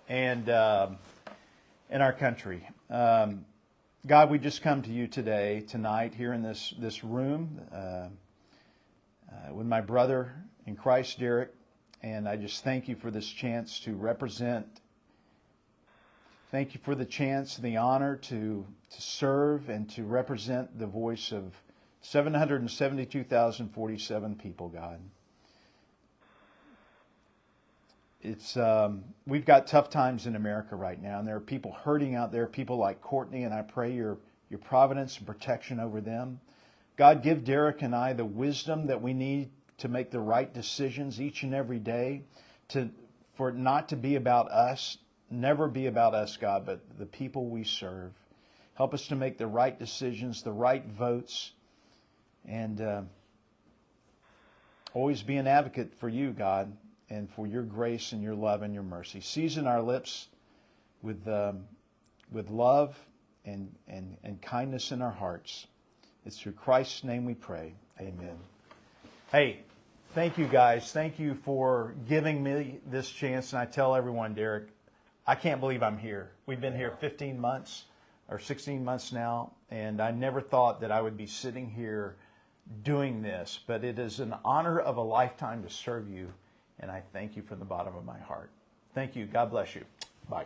and in our country. God, we just come to you tonight, here in this room, with my brother in Christ, Derek, and I just thank you for this chance to represent. Thank you for the chance and the honor to serve and to represent the voice of 772,047 people, God. We've got tough times in America right now, and there are people hurting out there, people like Courtney, and I pray your providence and protection over them. God, give Derek and I the wisdom that we need to make the right decisions each and every day, for it not to be about us, never be about us, God, but the people we serve. Help us to make the right decisions, the right votes, and always be an advocate for you, God, and for your grace and your love and your mercy. Season our lips with love and kindness in our hearts. It's through Christ's name we pray. Amen. Hey, thank you guys. Thank you for giving me this chance. And I tell everyone, Derek, I can't believe I'm here. We've been here 15 months or 16 months now, and I never thought that I would be sitting here doing this. But it is an honor of a lifetime to serve you, and I thank you from the bottom of my heart. Thank you. God bless you. Bye.